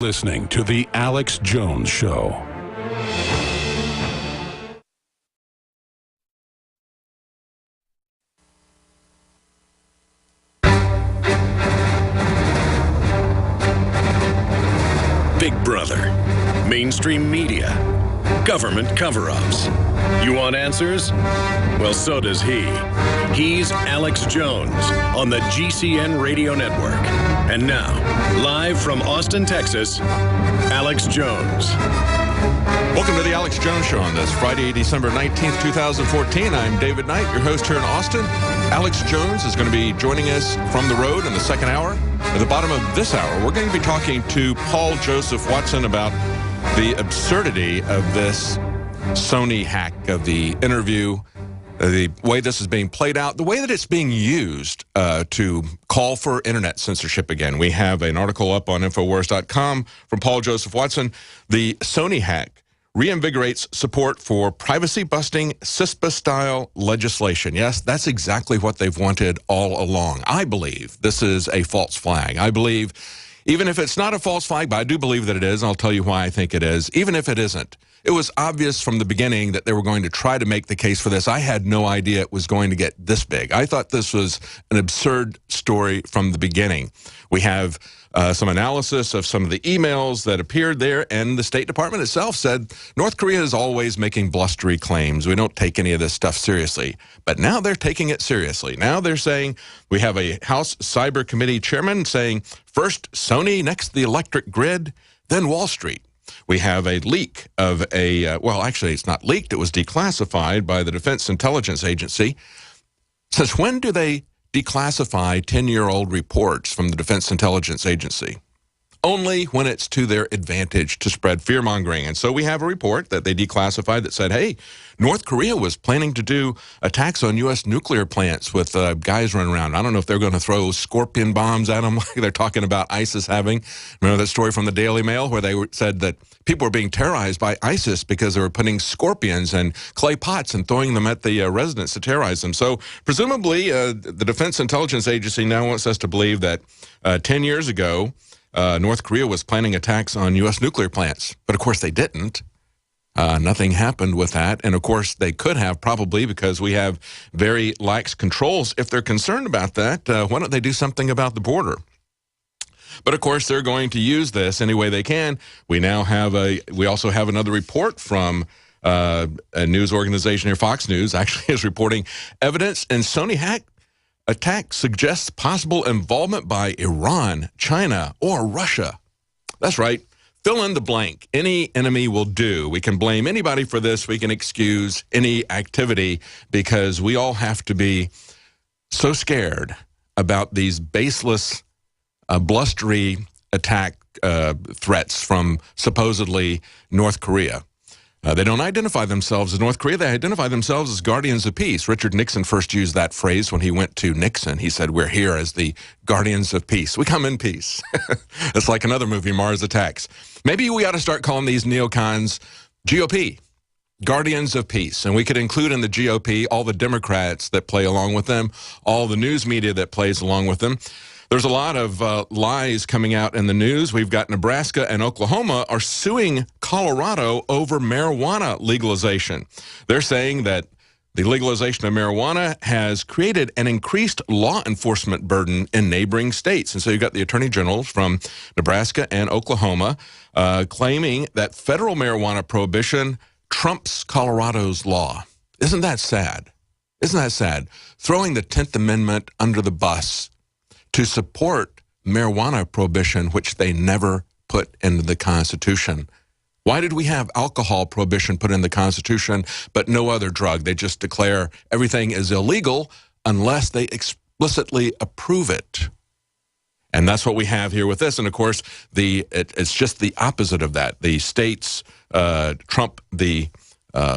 Listening to The Alex Jones Show. Big Brother, mainstream media, government cover-ups. You want answers? Well, so does he. He's Alex Jones on the GCN Radio Network. And now, live from Austin, Texas, Alex Jones. Welcome to the Alex Jones Show on this Friday, December 19th, 2014. I'm David Knight, your host here in Austin. Alex Jones is going to be joining us from the road in the second hour. At the bottom of this hour, we're going to be talking to Paul Joseph Watson about the absurdity of this Sony hack, of the interview, the way this is being played out, the way that it's being used to call for internet censorship again. We have an article up on Infowars.com from Paul Joseph Watson. The Sony hack reinvigorates support for privacy-busting CISPA-style legislation. Yes, that's exactly what they've wanted all along. I believe this is a false flag. I believe, even if it's not a false flag, but I do believe that it is, and I'll tell you why I think it is, even if it isn't. It was obvious from the beginning that they were going to try to make the case for this. I had no idea it was going to get this big. I thought this was an absurd story from the beginning. We have some analysis of some of the emails that appeared there, and the State Department itself said North Korea is always making blustery claims. We don't take any of this stuff seriously. But now they're taking it seriously. Now they're saying, we have a House Cyber Committee chairman saying, first Sony, next the electric grid, then Wall Street. We have a leak of a, well, actually, it's not leaked. It was declassified by the Defense Intelligence Agency. Since when do they declassify 10-year-old reports from the Defense Intelligence Agency? Only when it's to their advantage to spread fear-mongering. And so we have a report that they declassified that said, hey, North Korea was planning to do attacks on U.S. nuclear plants with guys running around. I don't know if they're going to throw scorpion bombs at them like they're talking about ISIS having. Remember that story from the Daily Mail where they said that people were being terrorized by ISIS because they were putting scorpions and clay pots and throwing them at the residents to terrorize them. So presumably the Defense Intelligence Agency now wants us to believe that 10 years ago, North Korea was planning attacks on U.S. nuclear plants. But, of course, they didn't. Nothing happened with that. And, of course, they could have probably because we have very lax controls. If they're concerned about that, why don't they do something about the border? But, of course, they're going to use this any way they can. We now have we also have another report from a news organization here, Fox News, actually is reporting evidence in Sony hack attack suggests possible involvement by Iran, China, or Russia. That's right. Fill in the blank. Any enemy will do. We can blame anybody for this. We can excuse any activity because we all have to be so scared about these baseless, blustery attack threats from supposedly North Korea. They don't identify themselves as North Korea. They identify themselves as guardians of peace. Richard Nixon first used that phrase when he went to Nixon. He said, we're here as the guardians of peace. We come in peace. It's like another movie, Mars Attacks. Maybe we ought to start calling these neocons GOP, guardians of peace. And we could include in the GOP all the Democrats that play along with them, all the news media that plays along with them. There's a lot of lies coming out in the news. We've got Nebraska and Oklahoma are suing Colorado over marijuana legalization. They're saying that the legalization of marijuana has created an increased law enforcement burden in neighboring states. And so you've got the attorney generals from Nebraska and Oklahoma claiming that federal marijuana prohibition trumps Colorado's law. Isn't that sad? Isn't that sad? Throwing the 10th Amendment under the bus to support marijuana prohibition, which they never put into the Constitution. Why did we have alcohol prohibition put in the Constitution, but no other drug? They just declare everything is illegal unless they explicitly approve it. And that's what we have here with this. And, of course, it's just the opposite of that. The states trump the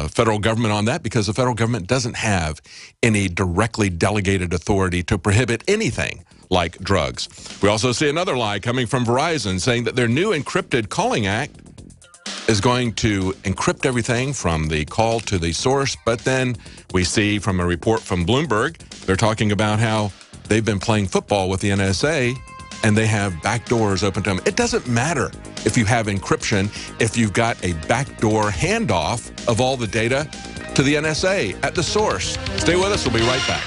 federal government on that because the federal government doesn't have any directly delegated authority to prohibit anything like drugs. We also see another lie coming from Verizon saying that their new encrypted calling act is going to encrypt everything from the call to the source. But then we see from a report from Bloomberg, they're talking about how they've been playing football with the NSA and they have back doors open to them. It doesn't matter if you have encryption, if you've got a backdoor handoff of all the data to the NSA at the source. Stay with us. We'll be right back.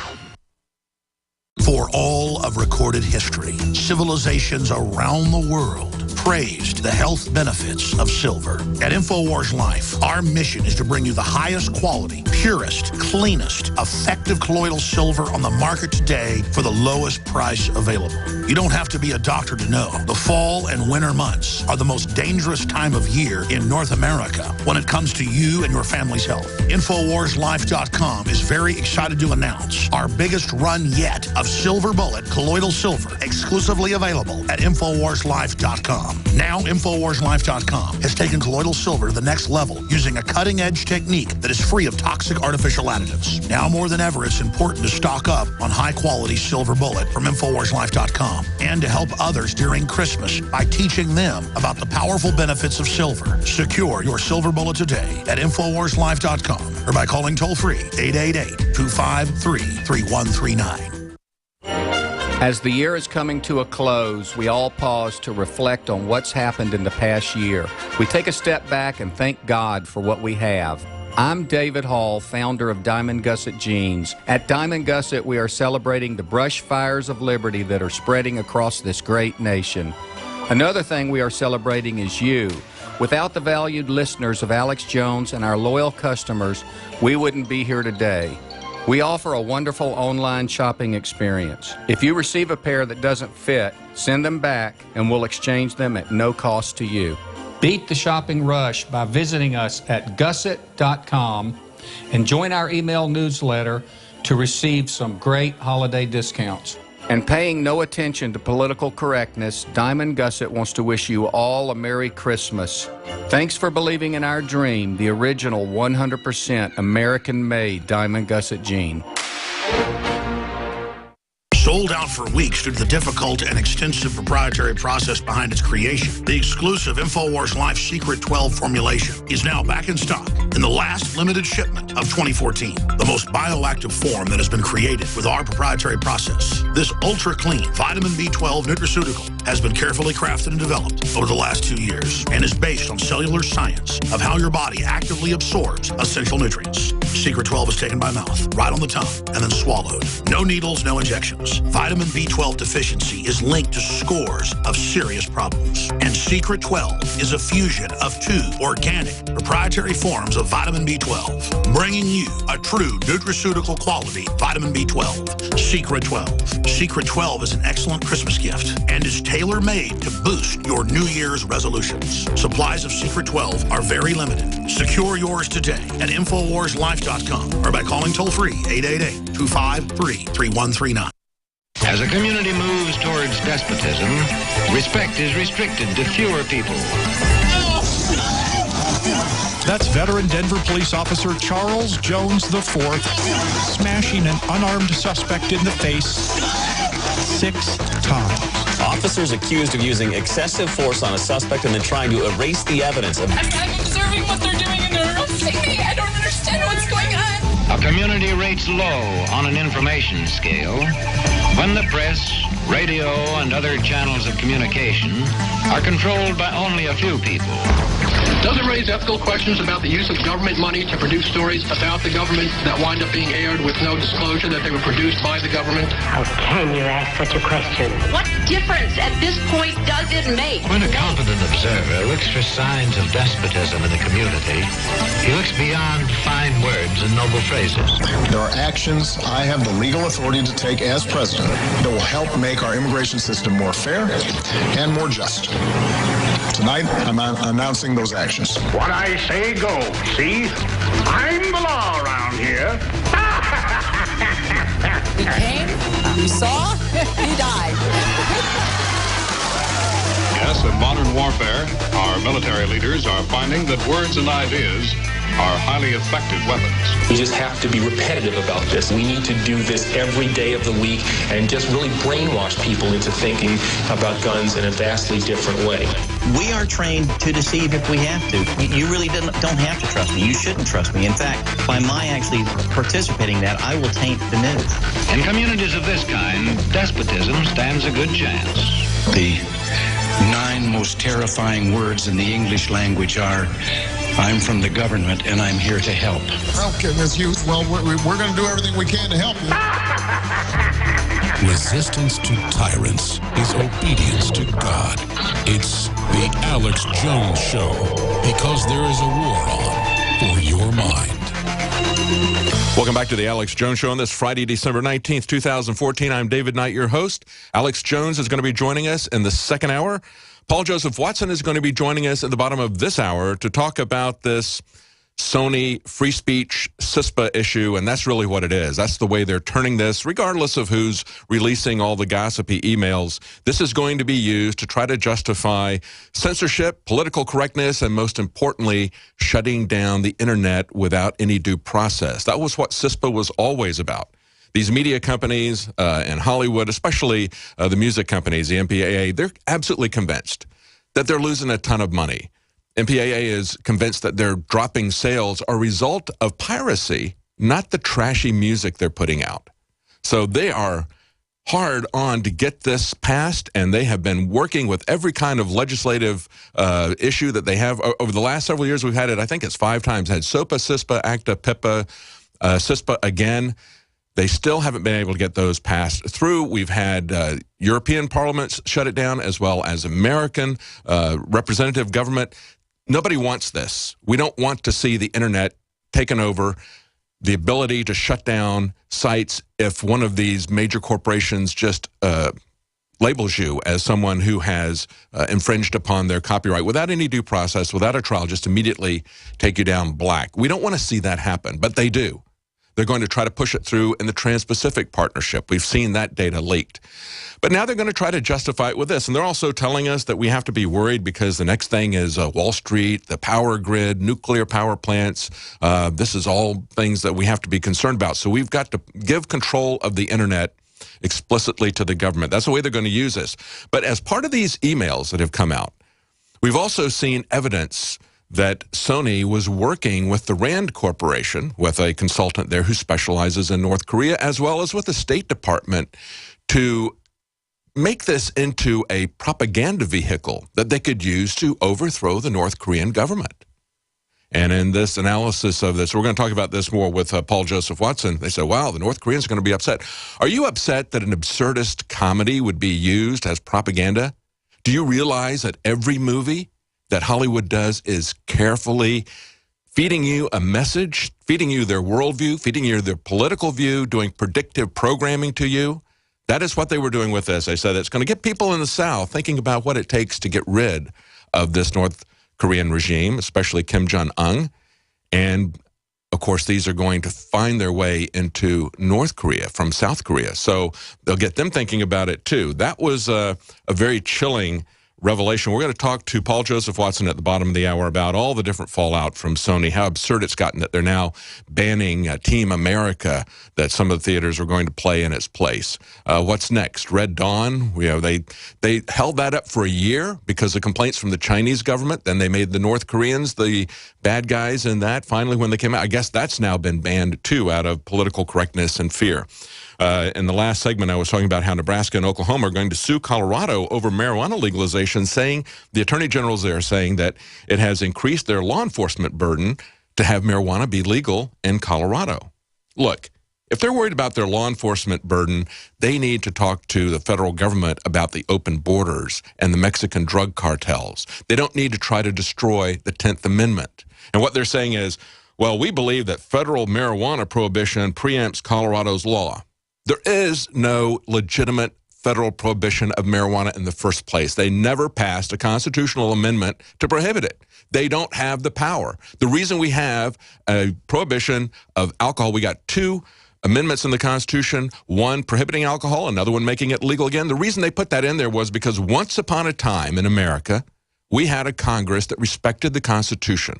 For all of recorded history, civilizations around the world praised the health benefits of silver. At InfoWars Life, our mission is to bring you the highest quality, purest, cleanest, effective colloidal silver on the market today for the lowest price available. You don't have to be a doctor to know. The fall and winter months are the most dangerous time of year in North America when it comes to you and your family's health. InfoWarsLife.com is very excited to announce our biggest run yet of Silver Bullet colloidal silver, exclusively available at InfoWarsLife.com. Now, InfoWarsLife.com has taken colloidal silver to the next level using a cutting-edge technique that is free of toxic artificial additives. Now more than ever, it's important to stock up on high-quality Silver Bullet from InfoWarsLife.com and to help others during Christmas by teaching them about the powerful benefits of silver. Secure your Silver Bullet today at InfoWarsLife.com or by calling toll-free 888-253-3139. As the year is coming to a close, we all pause to reflect on what's happened in the past year. We take a step back and thank God for what we have. I'm David Hall, founder of Diamond Gusset Jeans. At Diamond Gusset, we are celebrating the brush fires of liberty that are spreading across this great nation. Another thing we are celebrating is you. Without the valued listeners of Alex Jones and our loyal customers, we wouldn't be here today. We offer a wonderful online shopping experience. If you receive a pair that doesn't fit, send them back and we'll exchange them at no cost to you. Beat the shopping rush by visiting us at gusset.com and join our email newsletter to receive some great holiday discounts. And paying no attention to political correctness, Diamond Gusset wants to wish you all a Merry Christmas. Thanks for believing in our dream, the original 100% American-made Diamond Gusset jean. Sold out for weeks due to the difficult and extensive proprietary process behind its creation, the exclusive InfoWars Life Secret 12 formulation is now back in stock in the last limited shipment of 2014. The most bioactive form that has been created with our proprietary process. This ultra-clean vitamin B12 nutraceutical has been carefully crafted and developed over the last 2 years and is based on cellular science of how your body actively absorbs essential nutrients. Secret 12 is taken by mouth, right on the tongue, and then swallowed. No needles, no injections. Vitamin B12 deficiency is linked to scores of serious problems. And Secret 12 is a fusion of 2 organic proprietary forms of vitamin B12, bringing you a true nutraceutical quality vitamin B12. Secret 12. Secret 12 is an excellent Christmas gift and is tailor-made to boost your New Year's resolutions. Supplies of Secret 12 are very limited. Secure yours today at InfoWarsLife.com or by calling toll-free 888-253-3139. As a community moves towards despotism, respect is restricted to fewer people. That's veteran Denver police officer Charles Jones IV smashing an unarmed suspect in the face 6 times. Officers accused of using excessive force on a suspect and then trying to erase the evidence. I'm observing what they're doing and they're arresting me. I don't understand what's going on. A community rates low on an information scale when the press, radio, and other channels of communication are controlled by only a few people. Does it raise ethical questions about the use of government money to produce stories about the government that wind up being aired with no disclosure that they were produced by the government? How can you ask such a question? What difference at this point does it make? When a competent observer looks for signs of despotism in the community, he looks beyond fine words and noble phrases. There are actions I have the legal authority to take as president that will help make our immigration system more fair and more just. Tonight, I'm announcing those actions. What I say goes, see? I'm the law around here. He came, he saw, he died. Yes, in modern warfare, our military leaders are finding that words and ideas are highly effective weapons. We just have to be repetitive about this. We need to do this every day of the week and just really brainwash people into thinking about guns in a vastly different way. We are trained to deceive if we have to. You really don't have to trust me. You shouldn't trust me. In fact, by my actually participating in that, I will taint the news. In communities of this kind, despotism stands a good chance. The 9 most terrifying words in the English language are, I'm from the government and I'm here to help. Okay, Ms. Hughes, well, we're going to do everything we can to help you. Resistance to tyrants is obedience to God. It's the Alex Jones Show, because there is a war on for your mind. Welcome back to the Alex Jones Show on this Friday, December 19th, 2014. I'm David Knight, your host. Alex Jones is going to be joining us in the second hour. Paul Joseph Watson is going to be joining us at the bottom of this hour to talk about this Sony free speech CISPA issue, and that's really what it is. That's the way they're turning this, regardless of who's releasing all the gossipy emails. This is going to be used to try to justify censorship, political correctness, and most importantly, shutting down the internet without any due process. That was what CISPA was always about. These media companies in Hollywood, especially the music companies, the MPAA, they're absolutely convinced that they're losing a ton of money. MPAA is convinced that their dropping sales are a result of piracy, not the trashy music they're putting out. So they are hard on to get this passed, and they have been working with every kind of legislative issue that they have. Over the last several years, we've had it, I think it's 5 times, had SOPA, CISPA, ACTA, PIPA, CISPA again. They still haven't been able to get those passed through. We've had European parliaments shut it down, as well as American representative government. Nobody wants this. We don't want to see the internet taken over, the ability to shut down sites if one of these major corporations just labels you as someone who has infringed upon their copyright without any due process, without a trial, just immediately take you down black. We don't want to see that happen, but they do. They're going to try to push it through in the Trans-Pacific Partnership. We've seen that data leaked. But now they're going to try to justify it with this. And they're also telling us that we have to be worried because the next thing is Wall Street, the power grid, nuclear power plants. This is all things that we have to be concerned about. So we've got to give control of the internet explicitly to the government. That's the way they're going to use this. But as part of these emails that have come out, we've also seen evidence that Sony was working with the RAND Corporation, with a consultant there who specializes in North Korea, as well as with the State Department, to make this into a propaganda vehicle that they could use to overthrow the North Korean government. And in this analysis of this, we're going to talk about this more with Paul Joseph Watson. They said, wow, the North Koreans are going to be upset. Are you upset that an absurdist comedy would be used as propaganda? Do you realize that every movie that Hollywood does is carefully feeding you a message, feeding you their worldview, feeding you their political view, doing predictive programming to you? That is what they were doing with this. They said it's going to get people in the South thinking about what it takes to get rid of this North Korean regime, especially Kim Jong-un. And, of course, these are going to find their way into North Korea from South Korea. So they'll get them thinking about it, too. That was a very chilling revelation. We're going to talk to Paul Joseph Watson at the bottom of the hour about all the different fallout from Sony, how absurd it's gotten that they're now banning Team America, that some of the theaters are going to play in its place. What's next? Red Dawn, they held that up for a year because of complaints from the Chinese government. Then they made the North Koreans the bad guys in that. Finally, when they came out, I guess that's now been banned too out of political correctness and fear. In the last segment, I was talking about how Nebraska and Oklahoma are going to sue Colorado over marijuana legalization, saying the attorney generals there are saying that it has increased their law enforcement burden to have marijuana be legal in Colorado. Look, if they're worried about their law enforcement burden, they need to talk to the federal government about the open borders and the Mexican drug cartels. They don't need to try to destroy the 10th Amendment. And what they're saying is, well, we believe that federal marijuana prohibition preempts Colorado's law. There is no legitimate federal prohibition of marijuana in the first place. They never passed a constitutional amendment to prohibit it. They don't have the power. The reason we have a prohibition of alcohol, we got 2 amendments in the Constitution, one prohibiting alcohol, another one making it legal again. The reason they put that in there was because once upon a time in America, we had a Congress that respected the Constitution.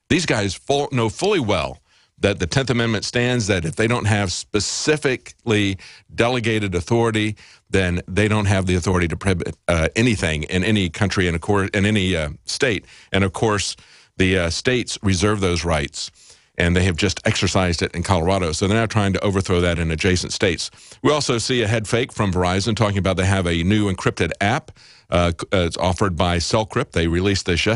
These guys know fully well that the 10th Amendment stands, that if they don't have specifically delegated authority, then they don't have the authority to prohibit anything in any country and in any state. And, of course, the states reserve those rights. and they have just exercised it in Colorado. So they're now trying to overthrow that in adjacent states. We also see a head fake from Verizon talking about they have a new encrypted app. It's offered by Cellcrypt. They released this yesterday.